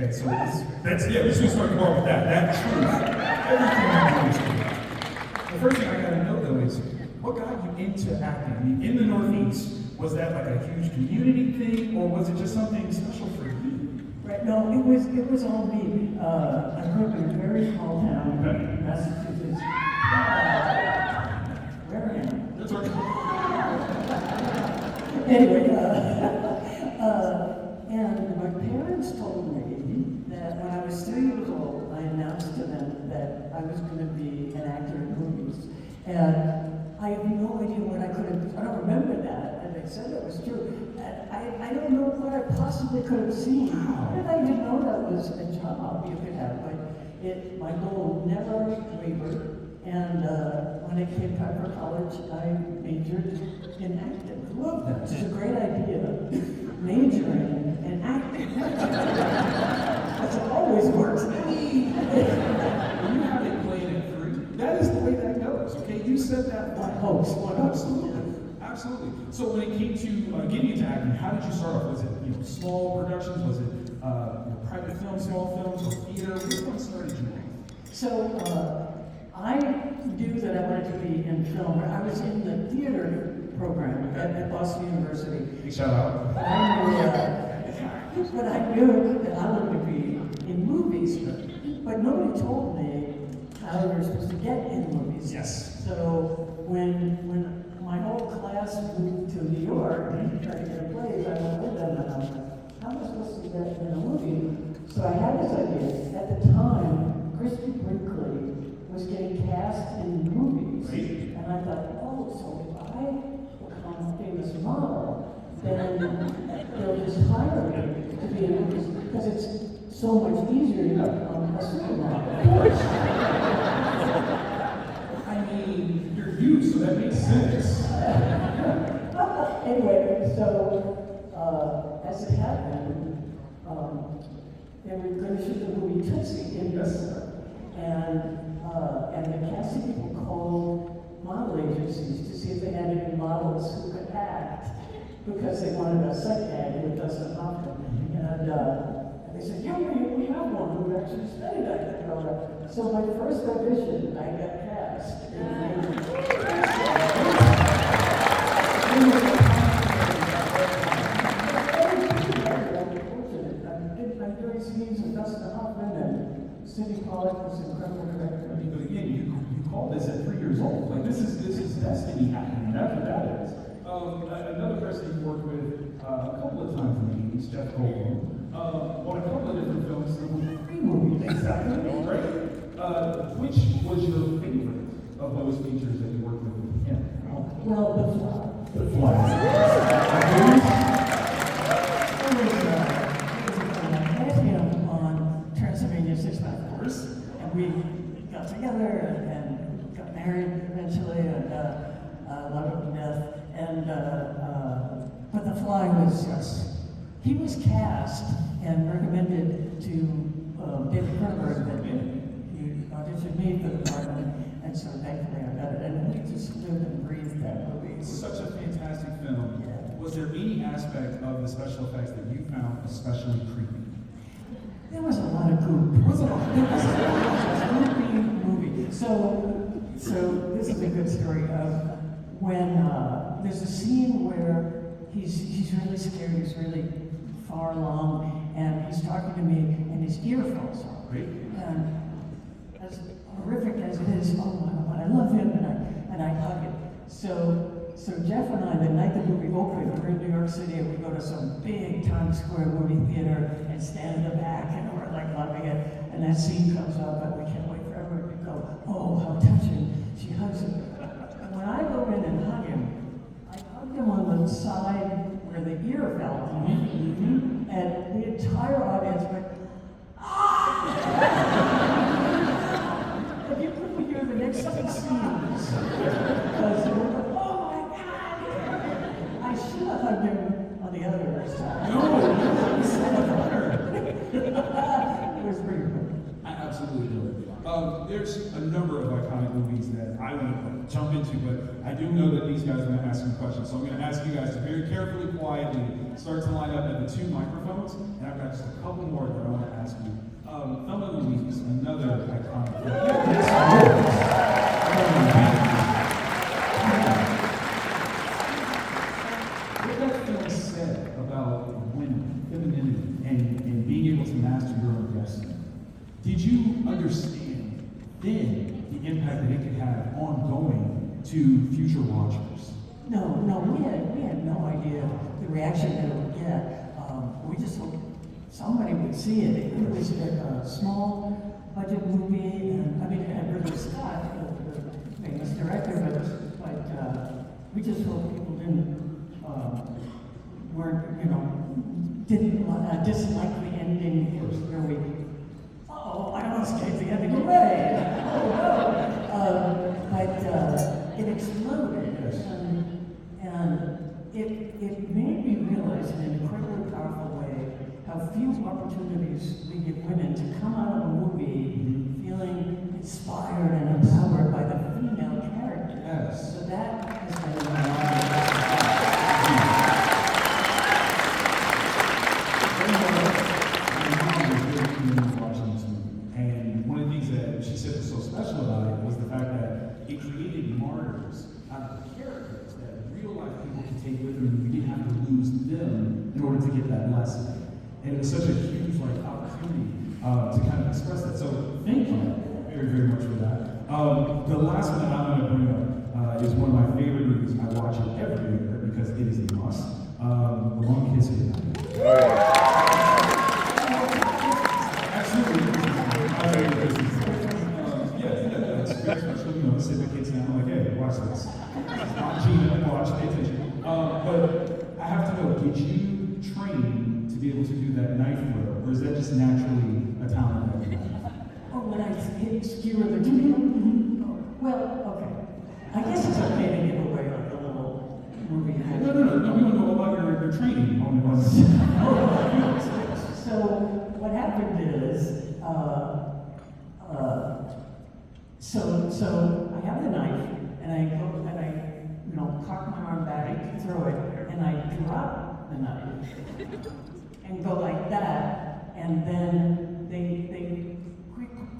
Okay, so let's just start going with that. That truth, everything you do is true. The first thing I gotta know though is, what got you into acting? I mean, in the Northeast, was that like a huge community thing, or was it just something special for you? Right, no, it was all me. I grew up in a very small town in Massachusetts. Where am I? That's okay. Anyway, and my parents told me that when I was 3 years old, I announced to them that I was going to be an actor in movies. And I have no idea what I could have, I don't remember that, and they said it was true. And I don't know what I possibly could have seen. And I didn't know that was a job you could have, but my goal never wavered. And when it came time for college, I majored in acting. I love that. It's a great idea, majoring in acting. That's always works. You have it playing it free. That is the way that goes, okay? You said that. Absolutely. So when it came to getting into acting, how did you start off? Was it small productions? Was it private films, small films, or theater? Which one started you off? So I knew that I wanted to be in film. I was in the theater program at Boston University. Big shout out. But I knew that I wanted to be in movies, but nobody told me how you were supposed to get in movies. Yes. So when my whole class moved to New York and tried to get a place, I went with them and I was like, how am I supposed to get in a movie? So I had this idea. At the time, Christy Brinkley was getting cast in movies. Right. And I thought, oh, so if I become a famous model, then they'll just hire me to be in movies because it's so much easier to become a supermodel. I mean, you're you, so that makes sense. Anyway, so as it happened, they were going to shoot the movie Tootsie in December. And the casting people called model agencies to see if they had any models who could act because they wanted a sight gag who doesn't often. And they said, yeah, we have one who actually studied acting. So my first audition, I got cast. I'm doing scenes with Dustin Hoffman and Cindy Pollock was an incredible director. But again, you called this at 3 years old. Like this is destiny happening. That's what that is. Another person you worked with a couple of times in the 80s, Jeff Goldblum, on a couple of different films, 3 movies exactly, right? Which was your favorite of those features that you worked with him? Well, The Fly. And we got together and got married eventually, and loved him to death. And but The Fly was he was cast and recommended to David Cronenberg that he auditioned me for the part, and so thankfully I got it. And we just lived and breathed that movie. It's such a fantastic film. Yeah. Was there any aspect of the special effects that you found especially creepy? There was a lot of goop. Was it a lot? It was a movie. So this is a good story of when there's a scene where he's really scared. He's really far along, and he's talking to me, and his ear falls off. Great. And as horrific as it is, oh, I love him, and I hug him. So Jeff and I, the night the movie opened, we're in New York City, and we go to some big Times Square movie theater and stand in the back, and we're like loving it. And that scene comes up, and we can't wait forever to go, oh, how touching. She hugs him. And when I go in and hug him, I hug him on the side where the ear fell. And the entire audience went, ah! And you couldn't hear the next 6 scenes. Because they were like, oh my God! I should have hugged him on the other side. No, It was pretty good. I absolutely do it. There's a number of iconic movies that I want to jump into, but I do know that these guys are going to ask some questions. So I'm going to ask you guys to very carefully, quietly start to line up at the 2 microphones, and I've got just a couple more that I want to ask you. Thelma and Louise, another iconic film. What that film said about women, femininity, and being able to master your own destiny. Did you understand then the impact that it could have ongoing to future watchers? No, we had no idea the reaction that it would get. We just hoped somebody would see it. It was a small budget movie, and I mean, it had Ridley Scott, the famous director, but we just hope people didn't dislike the ending where we, oh, I almost gave the ending away. Oh no! But it exploded, and it made me realize in an incredibly powerful way how few opportunities we give women to come out of a movie feeling inspired and empowered by the female character. Yes. So that has been my watching this movie. And one of the things that she said was so special about it was the fact that it created martyrs out of the characters that real life people could take with them, and we didn't have to lose them in order to get that lesson. And it was such a huge opportunity to kind of express that. So thank you very, very much for that. The last one that I'm going to bring up is one of my favorite movies. I watch it every year because it is a must. The Long Kiss Goodnight. Absolutely. That's very special. You know, sit with kids now. I'm like, hey, watch this. Not Geena, watch, pay attention. But I have to know, did you train to be able to do that knife throw, or is that just naturally a talent that you have? Oh, when I skewer the well, okay. I guess it's okay to give away like a little movie. No, we want to know about your training on So what happened is, so I have the knife, and I go and I cock my arm back and throw it, and I drop the knife and go like that, and then they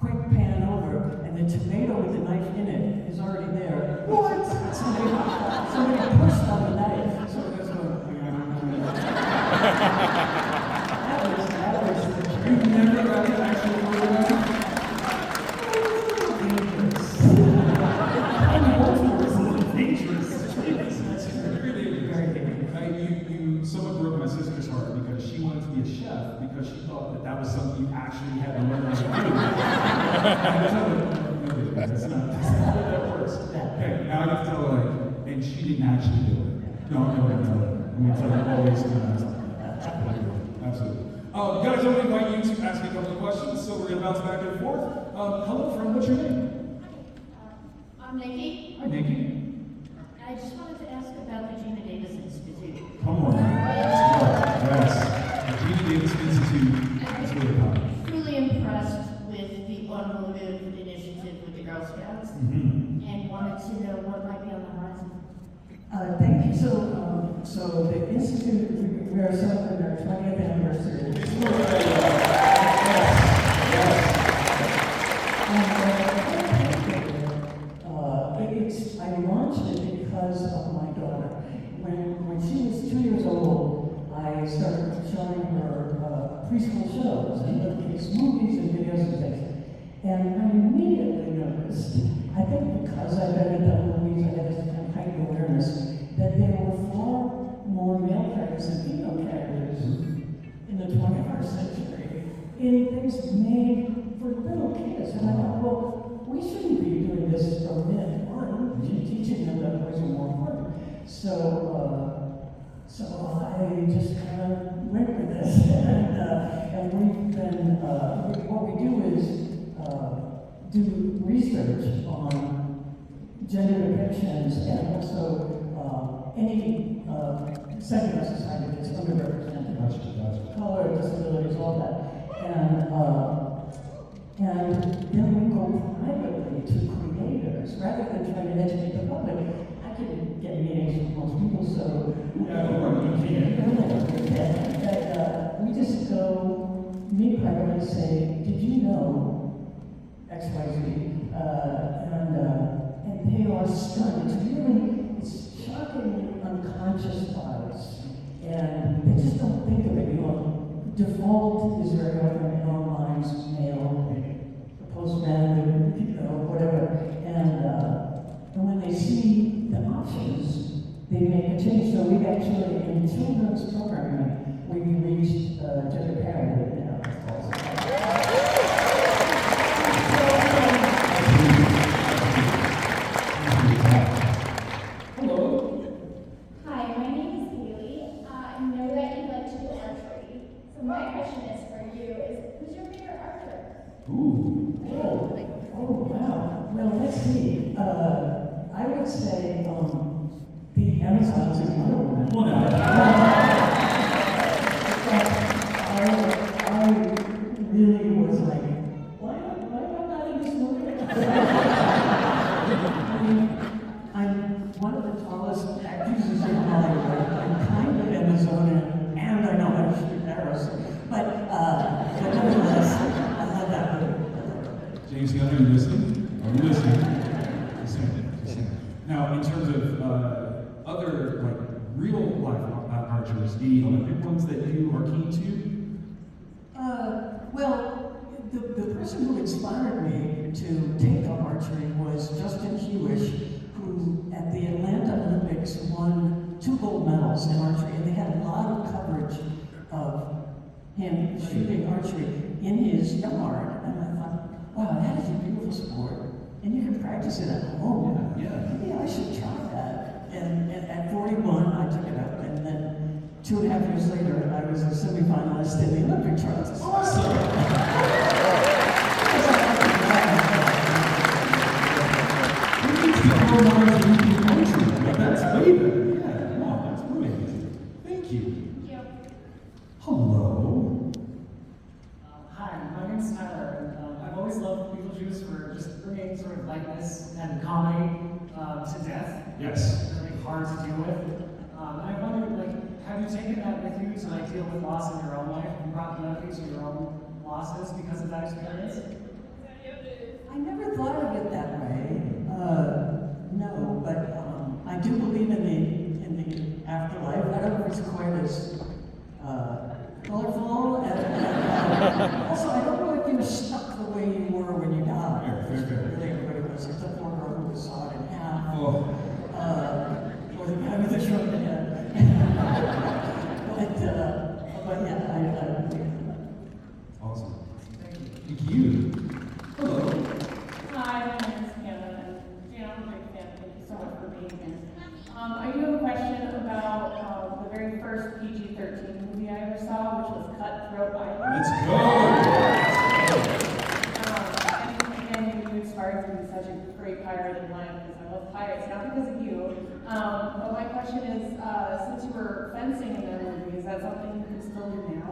quick pan over, and the tomato with the knife in it is already there. What? Somebody pushed on the knife, so it goes going. That was You've never got to actually throw it out? Dangerous. Someone broke my sister's heart because she wanted to be a chef because she thought that was something you actually had to learn how to do. That's not how that works. Okay, now I have to tell her, and she didn't actually do it. No, I'm going to tell her. I'm going to tell her always to absolutely. Guys, I'm going to invite you to ask me a couple of questions, so we're going to bounce back and forth. Hello, friend, what's your name? I'm Nikki. Hi, Nikki. I just wanted to ask about the Geena Davis Institute. Come on. Yes. The Geena Davis Institute is really powerful. Truly impressed with the automotive initiative with the Girl Scouts, and wanted to know what might be on the horizon. Thank you. So the Institute, we are celebrating our 20th anniversary. I launched it because of my daughter. When she was 2 years old, I started showing her preschool shows and movies and videos and things. And I immediately noticed, I think because I've been at the movies, I had this kind of heightened awareness that there were far more male characters than female characters in the 21st century in things made for little kids. And I thought, well, we shouldn't be doing this from minute one. We should be teaching them that boys are more important. So I just kind of went with this. And we've been, what we do is do research on gender depictions and also any segment of society that's underrepresented. Color, disabilities, all that. And then we go We just go, me primarily say, did you know XYZ? And they are stunned. It's shockingly unconscious bias. And they just don't think of it. Default is very often in our minds male, the postman, whatever. And when they see the options, they make a change. So we've actually, in children's programming, we've reached gender parity now. Hello. Hi, my name is Haley. I know that you like to do archery. So my question is for you is, who's your favorite archer? Ooh. Oh, wow. Well, let's see. I would say the Amazons and Wonder Woman. Come on now. I really was like, why am I not in this movie? I'm one of the tallest actresses in Hollywood. I'm kind of Amazonian, and I know how to shoot arrows. But nevertheless, I love that movie. James Gunn, are you listening? Are you listening? Listening. Now, in terms of other real life archers, the Olympic ones that you are keen to? Well, the person who inspired me to take up archery was Justin Hewish, who at the Atlanta Olympics won 2 gold medals in archery, and they had a lot of coverage of him shooting archery in his yard. And I thought, wow, that is a beautiful sport, and you can practice it at home. Yeah. Maybe I should try that. And at 41, I took it up, and then 2.5 years later, I was a semifinalist in the Olympic trials. Awesome. That's way better. Yeah, wow, that's brilliant. Thank you. Thank you. Hello. Hi, my name's Tyler. I've always loved Beetlejuice for just bringing sort of lightness and comedy to death. Yes. It's really hard to deal with. And I wondered, have you taken that with you to deal with loss in your own life? Have you brought levity to your own losses because of that experience? I never thought of it that way. No, but I do believe in the afterlife. I don't know if it's quite as colorful. Also, I don't know if you're stuck the way you were when you died. Fair. Really, everybody was like the poor girl who was sawed in half. Oh. Or the guy with the short head. but yeah, I believe in that. Awesome. Thank you. Hello. Hi, my name is Geena, and Geena, I'm a big fan. Thank you so much for being here. I do have a question about the very first PG-13 movie I ever saw, which was Cutthroat Island. Let's go. And again, you inspired me to be such a great pirate in life because I love pirates, not because of you. But my question is, since you were fencing in that movie, is that something you can still do now?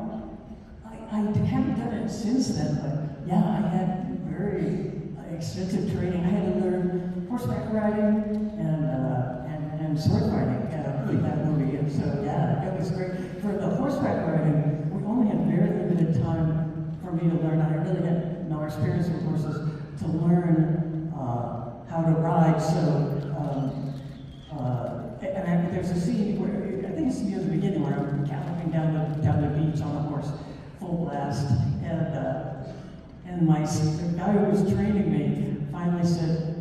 I haven't done it since then, but yeah, I had very extensive training. I had to learn horseback riding and sword fighting in that movie. And so, yeah, it was great. For the horseback riding, we only had very limited time for me to learn. I really had no experience with horses to learn how to ride. So, there's a scene where, I think it's near the beginning, where I'm galloping down the beach on a horse, full blast, and the guy who was training me finally said,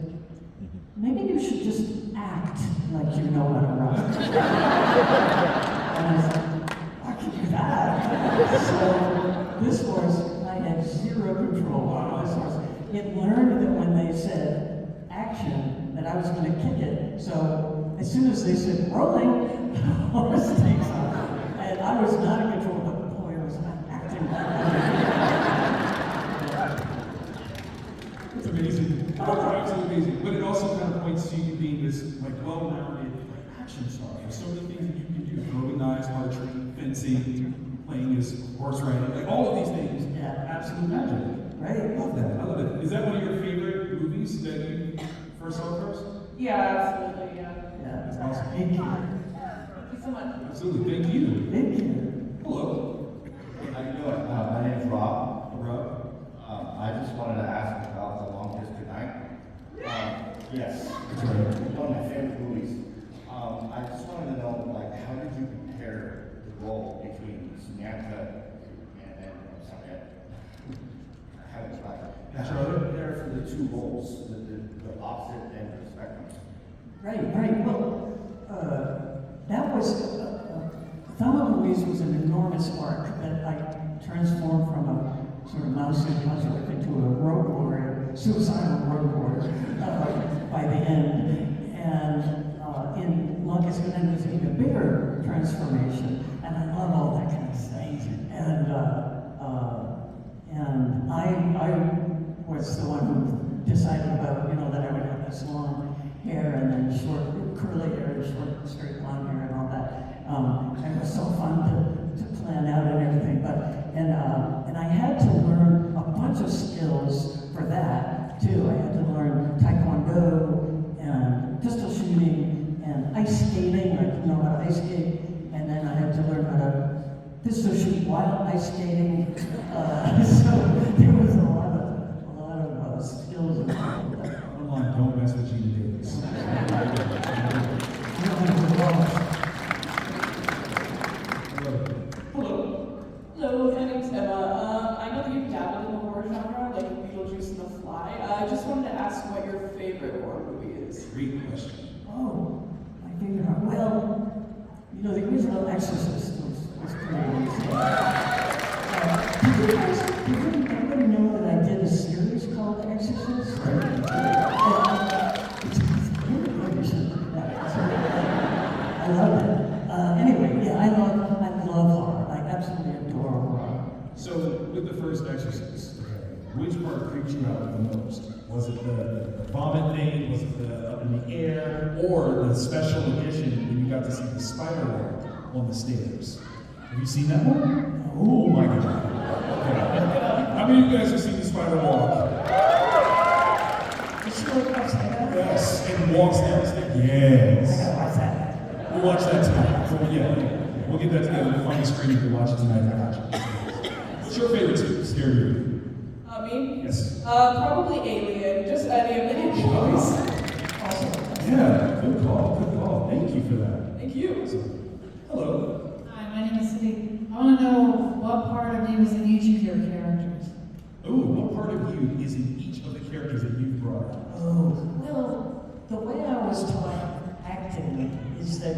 maybe you should just act like you know how to ride. And I said, I can do that. So this horse, I had zero control on this horse. It learned that when they said action, that I was going to kick it. So as soon as they said rolling, the horse takes off. And I was not in control, but boy, I was acting like It's amazing. That's absolutely amazing. But it also kind of points to you being this well-rounded action star. There's so many things that you can do: throwing knives, archery, fencing, playing as horse riding, all of these things. Yeah. Absolute magic. right? I love that. I love it. Is that one of your favorite movies that you first saw first? Yeah, absolutely, yeah. Yeah. That's awesome. Thank you. Thank you so so much. Absolutely, thank you. Thank you. Hello. How you doing? My name is Rob. I just wanted to ask about The Longest Goodnight. Yes, it's one of my favorite movies. I just wanted to know, like, how did you compare the role between Samantha and how did you compare for the two roles, the opposite end of the spectrum? Right. Well, that was, Thelma Louise was an enormous arc that I transformed from a sort of mousy puzzle into a road warrior, suicidal road warrior by the end. And in Longest Goodnight it was an even bigger transformation, and I love all that kind of stuff. And I was the one who decided about, that I would have this long hair and then short curly hair and short straight blonde hair and all that. And it was so fun to plan out and everything. And I had to learn a bunch of skills for that too. I had to learn Taekwondo and pistol shooting and ice skating. I didn't know how to ice skate. And then I had to learn how to pistol shoot while ice skating. So there was a lot of skills involved. Online, don't mess with Geena Davis. Hello. Hello, my name's Emma. I know that you've dabbled in the horror genre, like Beetlejuice and The Fly. I just wanted to ask what your favorite horror movie is. Great question. Oh, my favorite one. Well, the original Exorcist was pretty amazing. Did anybody know that I did a series called The Exorcist? It's really good. You should look at it. I love it. Anyway, yeah, I love horror. I absolutely adore horror. So, with the first Exorcist, which part creeped you out the most? Was it the vomit thing? Was it the up in the air? Or the special edition when you got to see the spider walk on the stairs? Have you seen that one? Oh my god. Okay. How many of you guys have seen the spider walk? Yes, and walks downstairs. Yes. I gotta watch that. We'll watch that tonight. So, yeah, we'll get that together. We'll find a screen you can watch it tonight. I got you. What's your favorite scary movie? Me? Yes. Probably Alien, just any of the Alien movies. Awesome. Yeah, good call, good call. Thank you for that. Thank you. Hello. Hi, my name is Cindy. I want to know what part of you is in each of your characters. Ooh, what part of you is in each of the characters that you've brought up? Oh, well, the way I was taught acting is that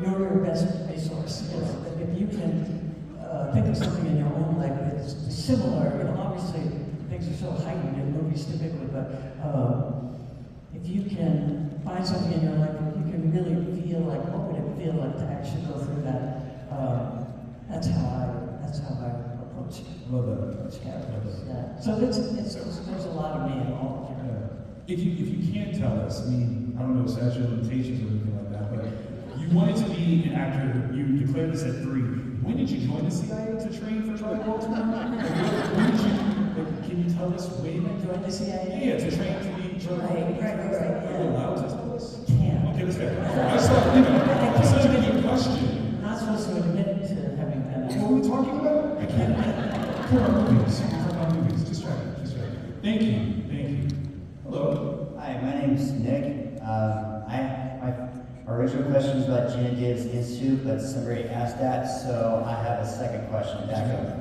you're your best resource. That if you can think of something in your own life that's similar, obviously things are so heightened in movies typically, but if you can find something in your life where you can really feel like, what would it feel like to actually go through that? That's how I approach it. Love that. Approach characters. Yeah. So there's a lot of me in all the characters. If you can't tell us, I don't know statute of limitations or anything like that, but you wanted to be an actor, you declared this at 3. When did you join the CIA to train for Charlie Baltimore? Can you tell us when you Join the CIA? Yeah, to train to be Charlie Baltimore. Right. Are you allowed to tell us? Can't. Okay, that's fair. I just thought, it's such a good question. I'm not supposed to admit to having done that. What are we talking about? I can't. Come on, movies. We're talking about movies. Distracted. Thank you. Hello. Hi, my name's Nick. My original question was about Geena Davis Institute, but somebody asked that, so I have a second question back up.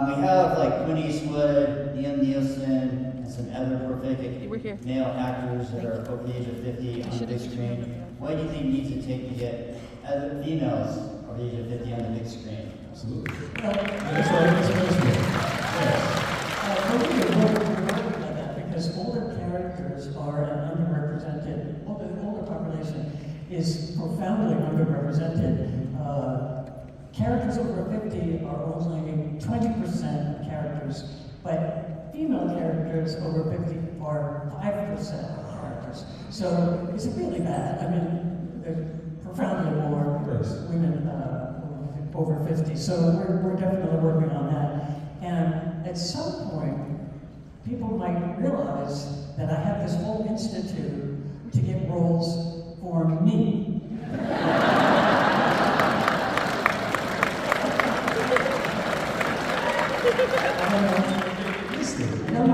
We have like Clint Eastwood, Liam Neeson, and some other prolific male actors that are over the age of 50 on the big screen. What do you think needs to take to get other females over the age of 50 on the big screen? Absolutely. That's because older characters are an underrepresented, the older population is profoundly underrepresented. Characters over 50 are only 20% of characters, but female characters over 50 are 5% of characters. So it's really bad. There's profoundly more women over 50. So we're definitely working on that. And at some point, people might realize that I have this whole institute to get roles for me.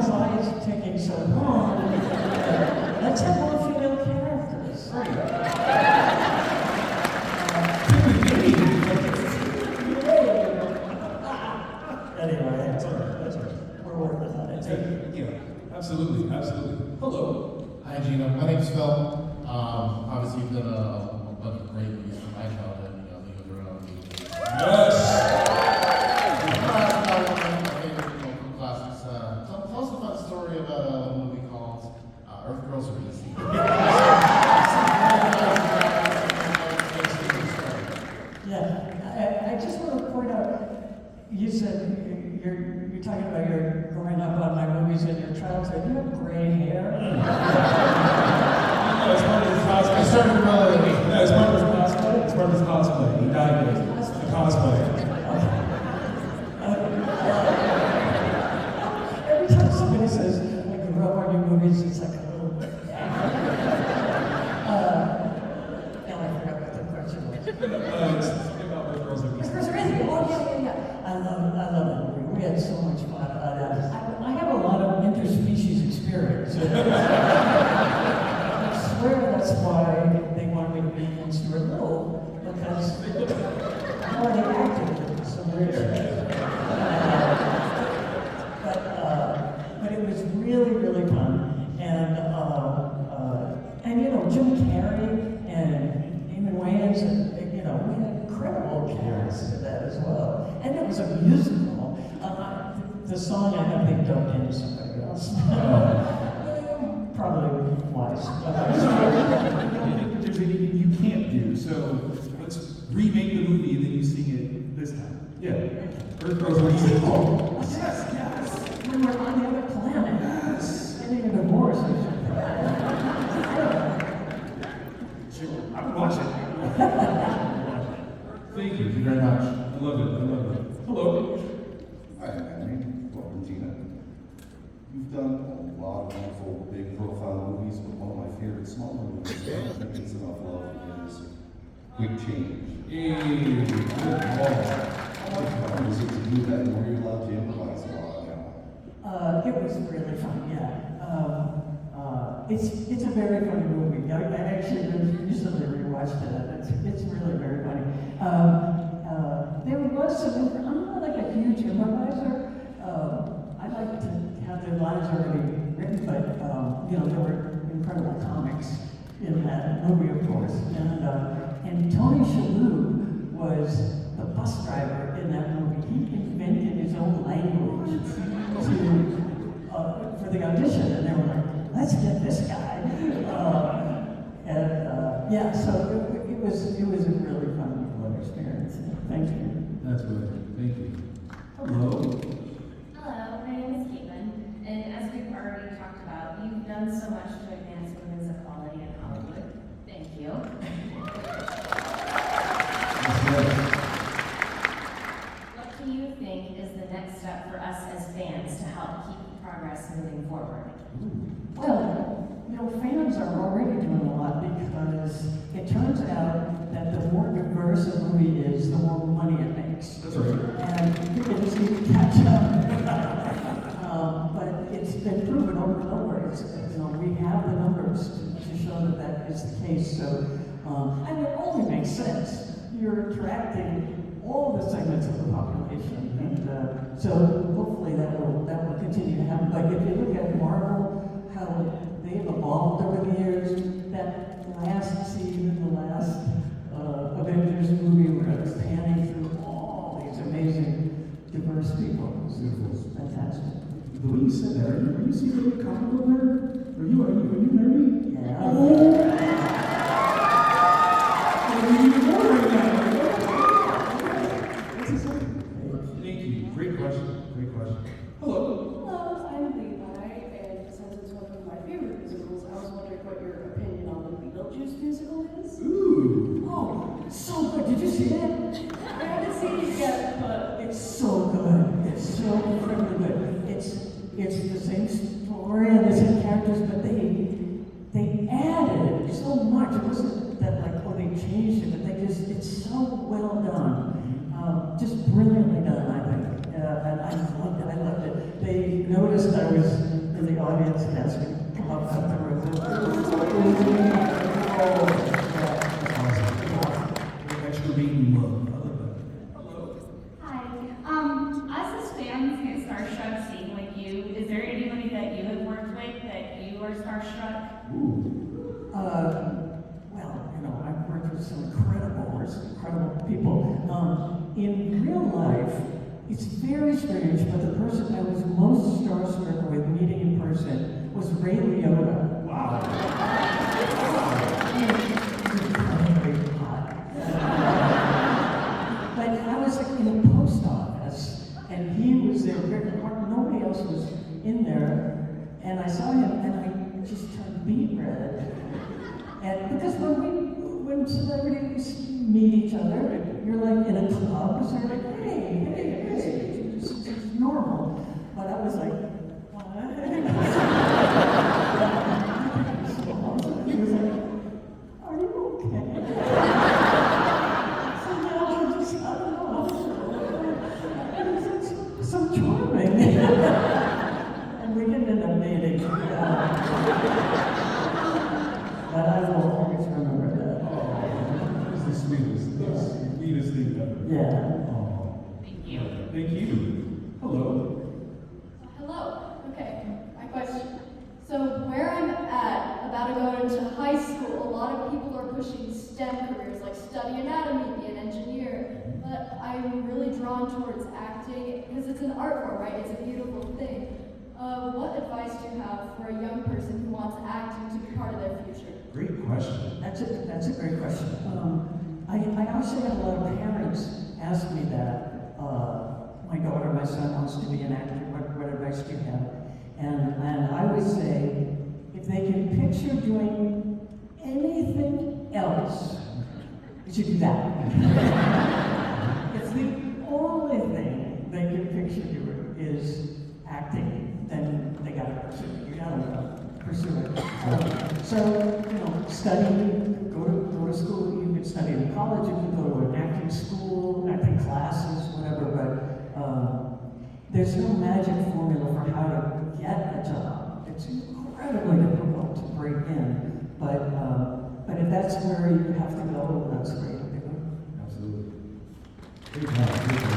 why is it taking so long? Let's have more female characters. Anyway, that's all right. We're working on it. Thank you. Absolutely, absolutely. Hello. Hi, Geena. My name's Phil. Obviously, you've done a bunch of great movies from my childhood, League of Their Own. Yes. Classics. Tell us a fun story about a movie called Earth Girls Are Easy. Yeah, I just want to point out, you said you're talking about your growing up on my movies in your childhood. You have gray hair. It's part of his cosplay. I started really. No, it's part of his cosplay. It's part of his cosplay. He died with the cosplay. Every time somebody says, I grew up on your movies, it's like a little. Now I forgot what the question was. It's about the girls that we Of course, really. Oh, yeah. I love that movie. We had so much fun. I have a lot of interspecies experience. I swear that's why they wanted me to be in Stuart Little, because I already acted in some weird shit. But it was really, really fun. And you know, Jim Carrey and Eamon Wayans, and you know, we had incredible cast in that as well. And it was a musical. The song I have been dubbed in somebody else. Probably wise. There's anything you can't do, so let's remake the movie and then you sing it this time. Yeah. Earth Girls Are Easy. Oh, yes. We were on the other planet. Yes. Getting a divorce. I would watch it. Thank you very much. I love it. Hello. Hi, Henry. Welcome, Geena. You've done a lot of wonderful big profile movies, but one of my favorite smaller movies that gets enough love is Quick Change. Hey, good call. How was it to do that, and were you allowed to improvise a lot now? It was really fun, yeah. It's a very funny movie. I actually recently rewatched it. It's really very funny. There was some, I'm not like a huge improviser. I like to have the lines already written, but you know, there were incredible comics in that movie, of course. And Tony Shalhoub was the bus driver in that movie. He invented his own language for the audition, and they were like, let's get this guy. Yeah, so it was a really fun experience. Thank you. That's right. Thank you. Hello. Hello, my name is Caitlin, and as we've already talked about, you've done so much to advance women's equality in Hollywood. Thank you. What do you think is the next step for us as fans to help keep progress moving forward? Well, you know, fans are already doing a lot because it turns out that the more diverse a movie is, the more money it makes. That's right. And people just need to catch up. But it's been proven over and over. You know, we have the numbers to show that is the case. So, and it only makes sense. You're attracting all the segments of the population, and so hopefully that will continue to happen. But if you look at Marvel, how they've evolved over the years, that last scene in the last Avengers movie where it was panning through all these amazing, diverse people. It was fantastic. The way you said that, are you secretly a comic book nerd? Are you nerdy? Yeah. Oh! Thank you. Great question. Hello. Hello, I'm Levi, and since it's one of my favorite musicals, I was wondering what your opinion on the Beetlejuice musical is. Ooh. Oh, so good. Did you see it? I haven't seen it yet, but It's so good. It's so incredibly good. It's the same story and the same characters, but they added so much. It wasn't that like, oh, they changed it, but it's so well done. Just brilliantly done, I think. And I loved it. They noticed I was audience and asked me to come up afterwards. Extra beating love. I love that. Hello. Hi. Us as fans get starstruck seeing like you. Is there anybody that you have worked with that you are starstruck? Ooh. Well, you know, I've worked with some incredible people. In real life, it's very strange, but the person I was most starstruck with meeting in person was Ray Liotta. Wow. Very hot. But I was like in the post office, and he was there. Nobody else was in there, and I saw him, and I just turned beet red. And because when celebrities meet each other, you're like in a club, so you're like, hey, it's normal. But I was like, what? He was like, are you okay? So now I'm just, I don't know. It was so charming. And we didn't end up dating. But I will always remember that. Oh, this is the sweetest thing ever. Yeah. Oh. Thank you. Thank you. Hello. Hello. Okay, my question. So where I'm at, about to go into high school, a lot of people are pushing STEM careers, like study anatomy, be an engineer. But I'm really drawn towards acting because it's an art form, right? It's a beautiful thing. What advice do you have for a young person who wants acting to be part of their future? Great question. That's a great question. I actually had a lot of parents ask me that. My daughter, my son wants to be an actor. What advice do you have? And I would say, if they can picture doing anything else, they should do that. If the only thing they can picture doing is acting, then they gotta pursue it. You gotta pursue it. So, you know, study, go to school. You can study in college, you can go to an acting school, acting classes, whatever, but there's no magic formula for how to get a job. It's incredibly difficult to break in, but if that's where you have to go, that's where you have to go. Absolutely. Great job. Great job.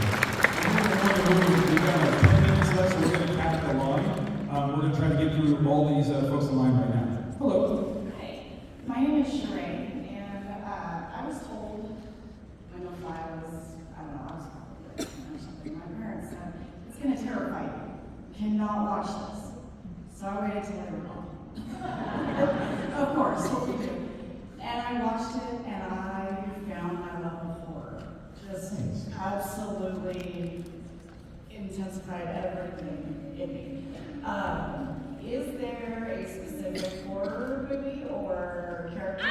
We've got 10 minutes left, so we're going to tap the line. We're going to try to get through all these folks in line right now. Hello. Hi. My name is Sheree, and I was told when I was, I don't know, I was probably 13 or something, my parents said, it's going to terrify you. You cannot watch this. So I waited till they were home. Of course, what we do. And I watched it, and I found my love of horror. Just absolutely intensified everything in me. Is there a specific horror movie or character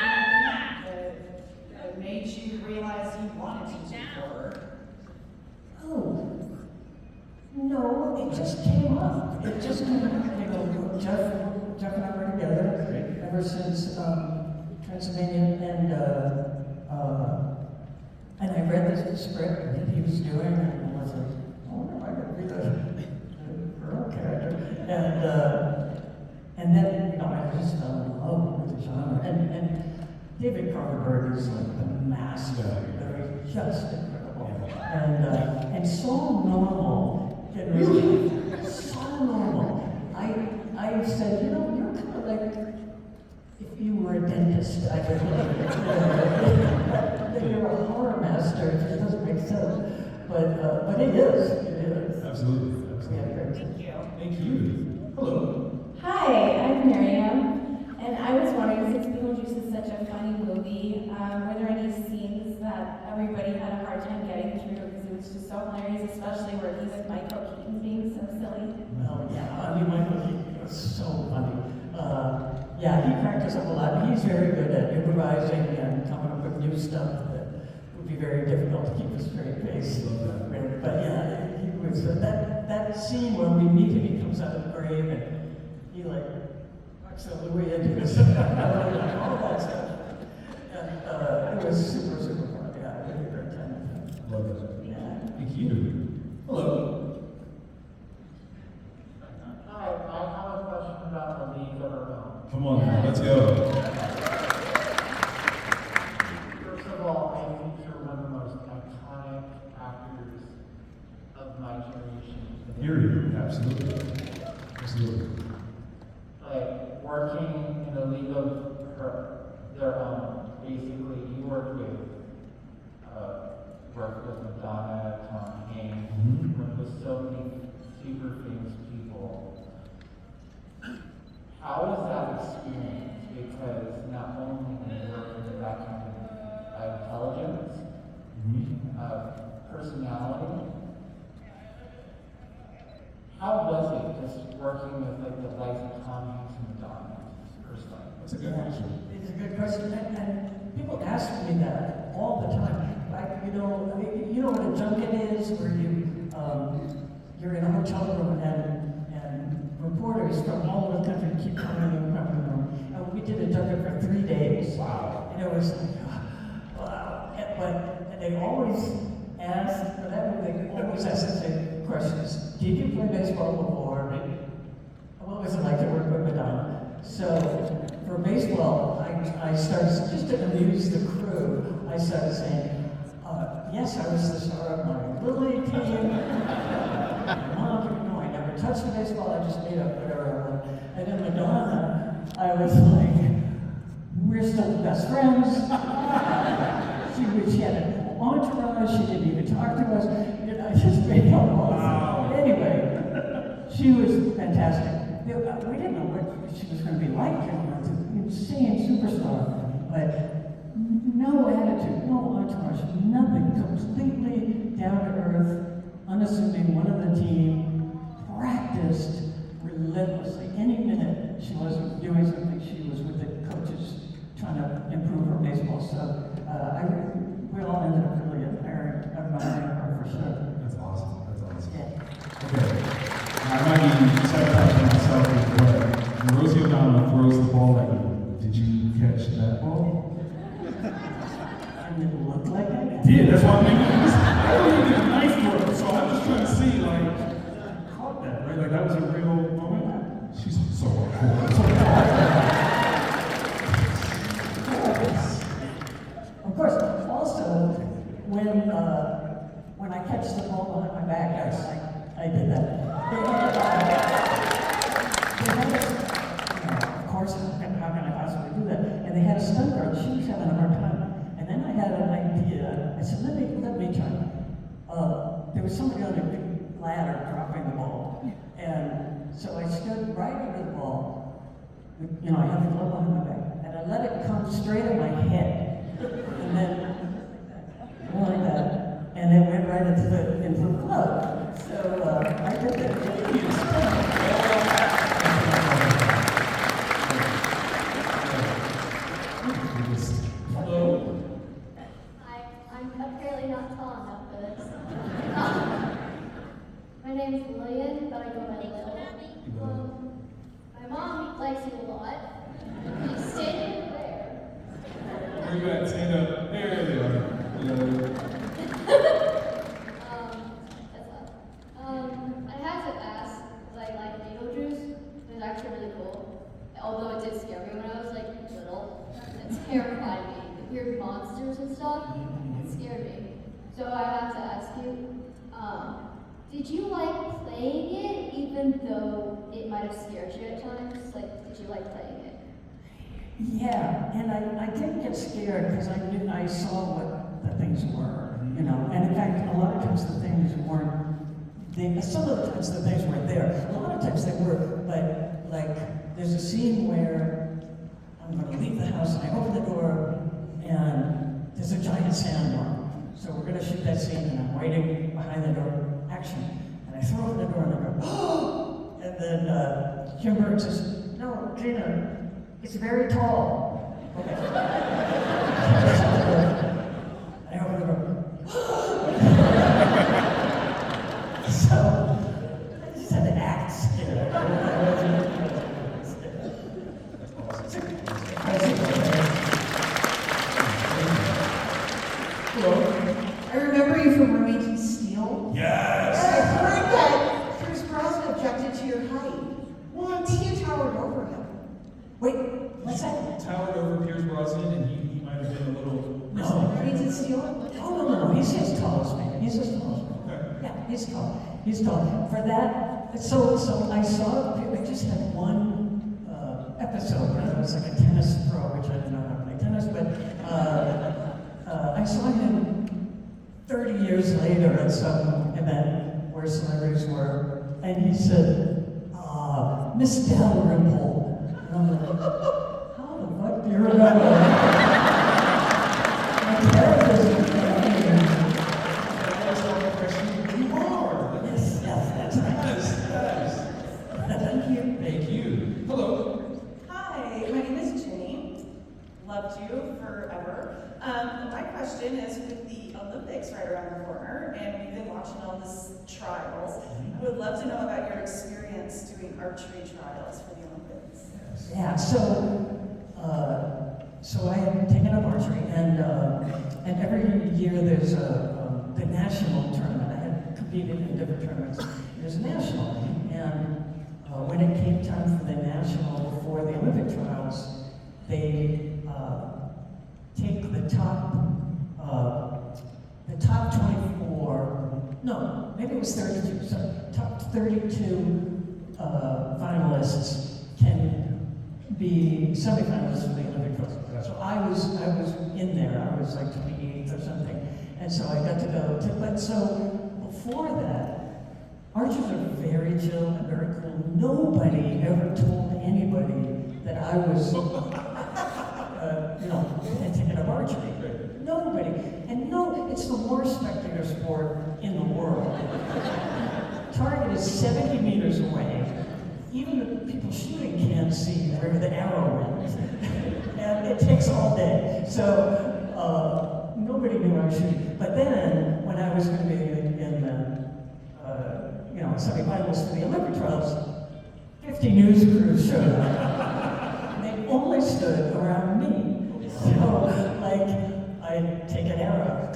that made you realize you wanted to do horror? Oh. No, it just came up. It just came up. You know, Jeff and I were together ever since Transylvania, and I read the script that he was doing, and I was like, oh, I could be the girl character, and then you know I just fell in love with the genre, and David Cronenberg is like the master. He's just incredible, and so normal. Really? So normal. I said, you know, you're kind of like if you were a dentist. I could that you're a horror master. It just doesn't make sense, but it is. It is. Absolutely. Absolutely. Thank you. Thank you. Hello. Hi, I'm Miriam, and I was wondering, since Beetlejuice is such a funny movie, were there any scenes that everybody had a hard time getting through because it was just so hilarious, especially where he's with Michael Keaton being so silly? Well, yeah, I mean, Michael Keaton was so funny. Yeah, he cracked us up a lot. He's very good at improvising and coming up with new stuff that would be very difficult to keep a straight face. But yeah, he was that scene where we meet him, he comes out of the grave and he like knocks a Louis into his all that stuff. And it was super fun. Yeah, I had a great time. Love it. Yeah. Thank you. Hello. Hi, I have a question of our own. Come on now, let's go. First of all, I think you're one of the most iconic actors of my generation. Period, absolutely. Absolutely. Like, working in a league of their own, basically, you worked with Madonna, Tom Hanks, worked with so many super famous people. How was that experience? Because not only are you working with that kind of intelligence, personality, how was it just working with like the likes of Tom Hanks and Madonna personally? That's a good question. It's a good question, and people ask me that all the time. Like, you know what a junket is, where you're in a hotel room and reporters from all over the country keep coming and coming. And we did a junket for 3 days. Wow. And it was like, wow. But they always ask, for that movie, they always ask the same questions. Did you play baseball before? What was it like to work with Madonna? So for baseball, I started, just to amuse the crew, I started saying, yes, I was the star of my Little League team. Mom, no, I never touched the baseball, I just made up whatever I wanted. And then Madonna, I was like, we're still the best friends. She had an entourage, she didn't even talk to us. I just made up all this. Anyway, she was fantastic. We didn't know what she was going to be like, an insane superstar, but no attitude, no entourage, nothing, completely down to earth, unassuming, one of the team, practiced relentlessly. Any minute she wasn't doing something, she was with the coaches trying to improve her baseball. So we all ended up really admiring her for sure. That's awesome. That's awesome. Yeah. Okay. I might be sabotage myself, but when Rosie O'Donnell throws the ball at you, did you catch that ball? And it looked like I did. That's why I'm making this. I don't even get a nice throw, so I'm just trying to see, like, you caught that, right? Like, that was a real moment. She's so cool. Of course, also, when I catch the ball behind my back, I did that. Of course, how can I possibly do that? And they had a stunt girl, she was having a hard time. And then I had an idea, I said, let me try. There was somebody on a big ladder dropping the ball. And so I stood right under the ball. I had the glove behind my back. And I let it come straight at my head. And then, like that. And it went right into the glove. So I did that. Hello. Hi, I'm apparently not tall enough for this. My name's Lillian, but I go by Lil. My mom likes you a lot. You stand there. Where you at? Stand up. There you are. I had to ask, because I like Beetlejuice. It was actually really cool. Although it did scare me when I was like little. It terrified me. The weird monsters and stuff. It scared me. So I have to ask you, did you like playing it even though it might have scared you at times? Like, did you like playing it? Yeah, and I didn't get scared because I saw what the things were, And in fact, a lot of times the things weren't. Some of the times the things weren't there. A lot of times they were, but like there's a scene where I'm going to leave the house and I open the door and there's a giant sandworm. So we're going to shoot that scene and I'm waiting behind the door. Action, and I throw open the door and I go, oh! And then Jim Berg says, no, Geena. It's very tall. Okay. I open the door. So I just had to act scared. I remember you from Roommates and Steel. Yes! I heard that Chris Brosnan objected to your height. What? He towered over him. Wait, what's that? Towered over Pierce Brosnan, and he might have been a little. No, he's no, he's as tall as me. He's as tall as me. Okay. Yeah, he's tall. He's tall. For that, so I saw, I just had one episode where I was like a tennis pro, which I didn't know how to play tennis, but I saw him 30 years later at some event where celebrities were, and he said, Miss Dalrymple. And I'm like, how the fuck do you remember that? My character's Yes, that's right. Yes. Thank you. Thank you. Hello. Hi, my name is Ginny. Loved you forever. My question is with the Olympics right around the corner, and we've been watching all these trials. I would love to know about your experience doing archery trials for the Olympics. Yeah, so I have taken up archery, and every year there's the national tournament. I have competed in different tournaments. There's a national, and when it came time for the national before the Olympic trials, they take the top 24. No, maybe it was 32. So top 32 finalists can be semifinalists for the Olympic trials. So I was in there. I was like 28th or something, and so I got to go to. But so before that, archers are very chill and very cool. Nobody ever told anybody that I was, had taken up archery. Nobody. And no, it's the worst spectator sport in the world. Target is 70 meters away. Even the people shooting can't see where the arrow went. And it takes all day. So nobody knew I was shooting. But then, when I was going to be in the semifinals for the Olympic trials, 50 news crews showed up. And they only stood around me. So, I take an arrow.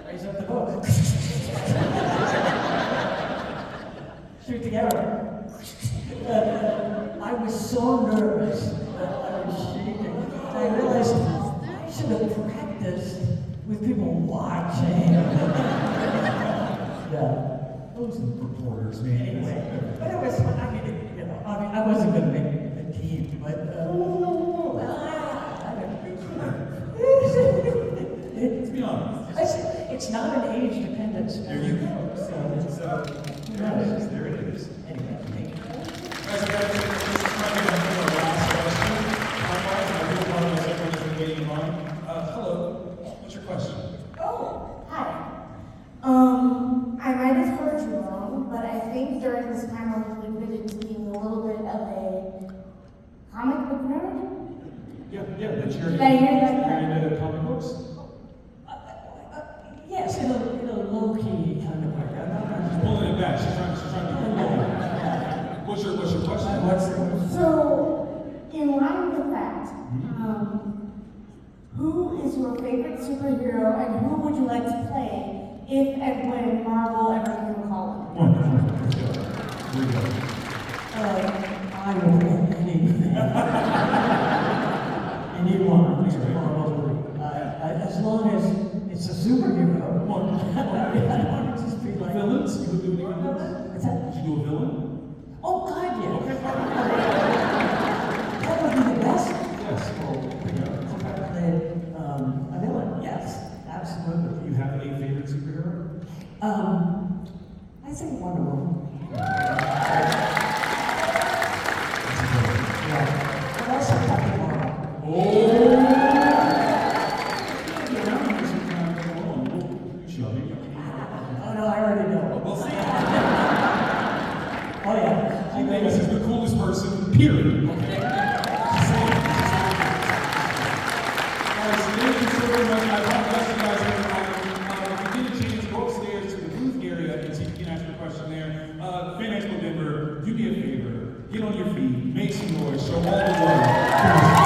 Raise up the bow. Shoot the arrow. I was so nervous that I was shaking. I realized I should have practiced with people watching. Yeah. Those are the reporters, man. Anyway, but it was, I wasn't going to make the team, but, to be honest. It's not an age-dependent sport. There you go. There it is. Anyway, thank you. Guys, I gotta say, this is probably our last question. I do apologize, everyone's been waiting in line. Hello, what's your question? Oh, hi. I might have heard you wrong, but I think during this panel you admitted to being a little bit of a comic book nerd. Yeah, that's your. Did I hear that? You're into comic books? Yes, in a low-key kind of way. She's pulling it back. She's trying to pull it back. What's your question? So, in line with that, who is your favorite superhero and who would you like to play if and when Marvel ever can call it? Wonderful. Here we go. I will play anything. Anyone. As long as it's a superhero. I don't just be like Villains? You would do any villains? What's that? Would you do a villain? Oh God, yeah. That would be the best. Yes. A villain. Yes, absolutely. You have a favorite superhero? I think Wonder Woman. Yeah. But also Captain Marvel. Oh! Oh no, I already know. We'll see. Oh yeah. Gene Davis is the coolest person, period. Okay? Guys, thank you so very much. I apologize to you guys if you get a chance, go upstairs to the booth area and see if you can ask your question there. FANEXPO Denver, do me a favor, get on your feet, make some noise, show all the love.